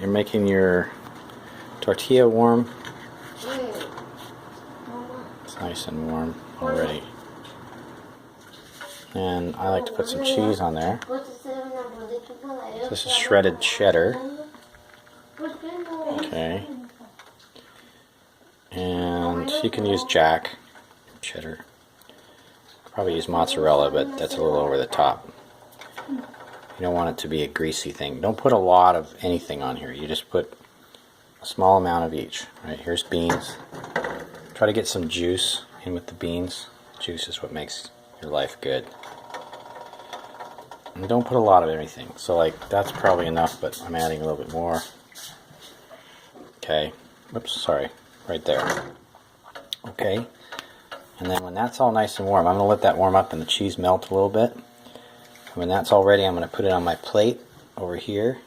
you're making your tortilla warm. It's nice and warm already. And I like to put some cheese on there. This is shredded cheddar. Okay. And you can use jack cheddar. Probably use mozzarella, but that's a little over the top. You don't want it to be a greasy thing. Don't put a lot of anything on here. You just put a small amount of each. Right, here's beans. Try to get some juice in with the beans. Juice is what makes your life good. And don't put a lot of anything. So like that's probably enough, but I'm adding a little bit more. Okay. Oops, sorry. Right there. Okay. And then when that's all nice and warm, I'm going to let that warm up and the cheese melt a little bit. When that's all ready, I'm going to put it on my plate over here.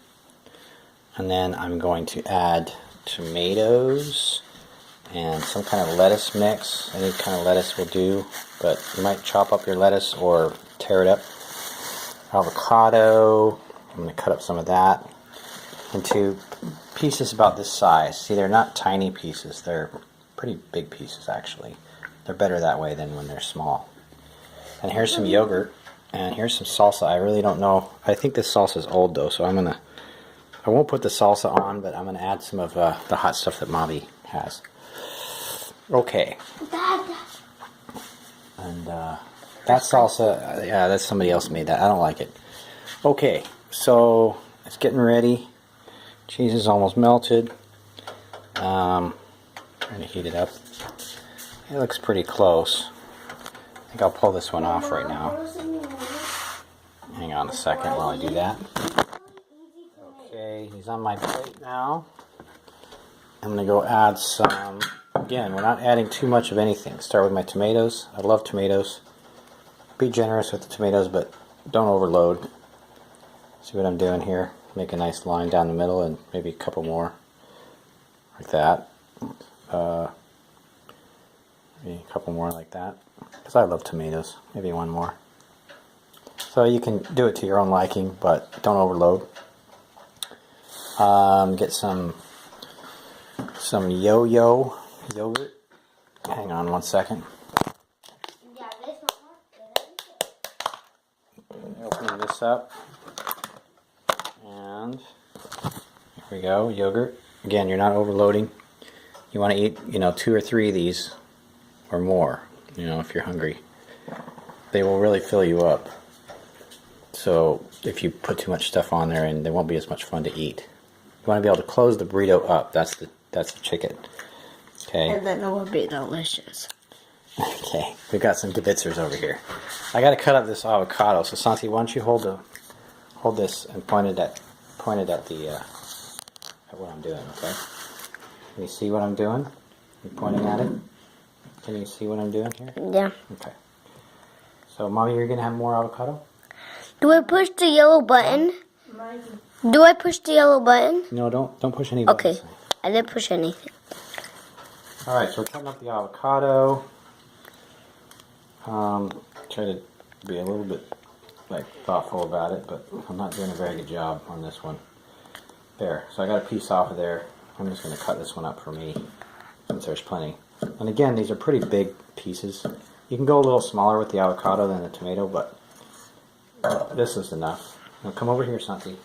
And then I'm going to add tomatoes and some kind of lettuce mix. Any kind of lettuce will do, but you might chop up your lettuce or tear it up. Avocado. I'm going to cut up some of that into pieces about this size. See, they're not tiny pieces. They're pretty big pieces, actually. They're better that way than when they're small. And here's some yogurt. And here's some salsa. I really don't know. I think this salsa is old, though, so I won't put the salsa on, but I'm going to add some of the hot stuff that Mommy has. Okay. And that salsa, yeah, that's somebody else made that. I don't like it. Okay, so it's getting ready. Cheese is almost melted. Trying to heat it up. It looks pretty close. I think I'll pull this one off right now. Hang on a second while I do that. Okay, he's on my plate now. I'm going to go add some. Again, we're not adding too much of anything. Start with my tomatoes. I love tomatoes. Be generous with the tomatoes, but don't overload. See what I'm doing here? Make a nice line down the middle and maybe a couple more. Like that. Maybe a couple more like that. Because I love tomatoes. Maybe one more. So you can do it to your own liking, but don't overload. Get some yo-yo yogurt. Hang on one second. Opening this up. And here we go, yogurt. Again, you're not overloading. You want to eat, 2 or 3 of these or more, if you're hungry. They will really fill you up. So if you put too much stuff on there, and they won't be as much fun to eat. You want to be able to close the burrito up. That's the chicken. Okay. And then it will be delicious. Okay, we've got some gebitzers over here. I got to cut up this avocado. So Santi, why don't you hold this and point it at what I'm doing? Okay. Can you see what I'm doing? You pointing at it? Can you see what I'm doing here? Yeah. Okay. So, Mommy, you're gonna have more avocado? Do I push the yellow button? Do I push the yellow button? No, don't push any buttons. Okay. I didn't push anything. All right, so we're cutting up the avocado. Try to be a little bit thoughtful about it, but I'm not doing a very good job on this one. There. So I got a piece off of there. I'm just going to cut this one up for me, since there's plenty. And again, these are pretty big pieces. You can go a little smaller with the avocado than the tomato, but this is enough. Now come over here, Santi.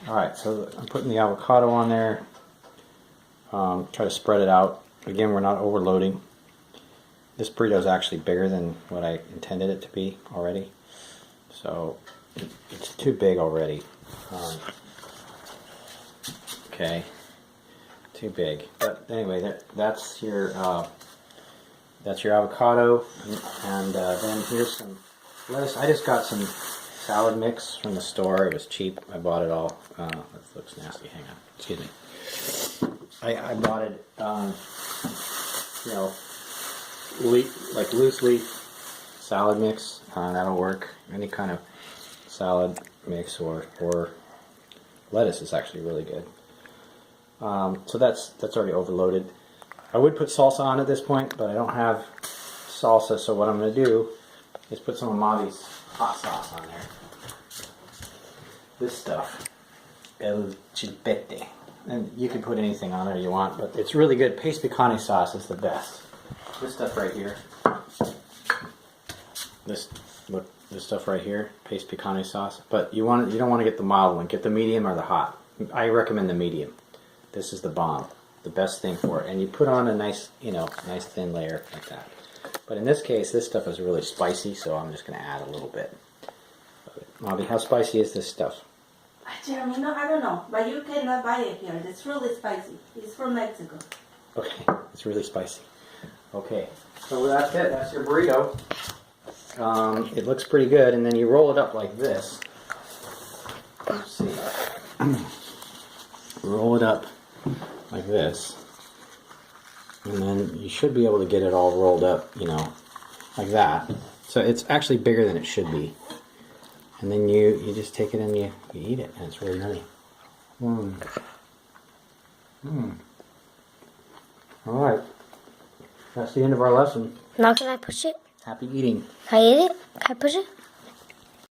Alright, so I'm putting the avocado on there. Try to spread it out. Again, we're not overloading. This burrito is actually bigger than what I intended it to be already. So it's too big already. Okay, too big. But anyway, that's your avocado, and then here's some lettuce. I just got some salad mix from the store. It was cheap. I bought it all. This looks nasty. Hang on. Excuse me. I bought it. Loose leaf salad mix. That'll work. Any kind of salad mix or lettuce is actually really good. So that's already overloaded. I would put salsa on at this point, but I don't have salsa, so what I'm going to do is put some of Mavi's hot sauce on there. This stuff. El chilpete. and you can put anything on there you want, but it's really good. Paste picante sauce is the best. This stuff right here. This stuff right here, paste picante sauce. But you don't want to get the mild one. Get the medium or the hot. I recommend the medium. This is the bomb, the best thing for it. And you put on a nice, nice thin layer like that. But in this case, this stuff is really spicy, so I'm just going to add a little bit. Bobby, how spicy is this stuff? Jeremy, no, I don't know, but you cannot buy it here. It's really spicy. It's from Mexico. Okay, it's really spicy. Okay, so that's it. That's your burrito. It looks pretty good, and then you roll it up like this. Let's see. Roll it up like this, and then you should be able to get it all rolled up, like that. So it's actually bigger than it should be. And then you just take it and you eat it, and it's really yummy. All right, that's the end of our lesson. Now can I push it? Happy eating. Can I eat it? Can I push it?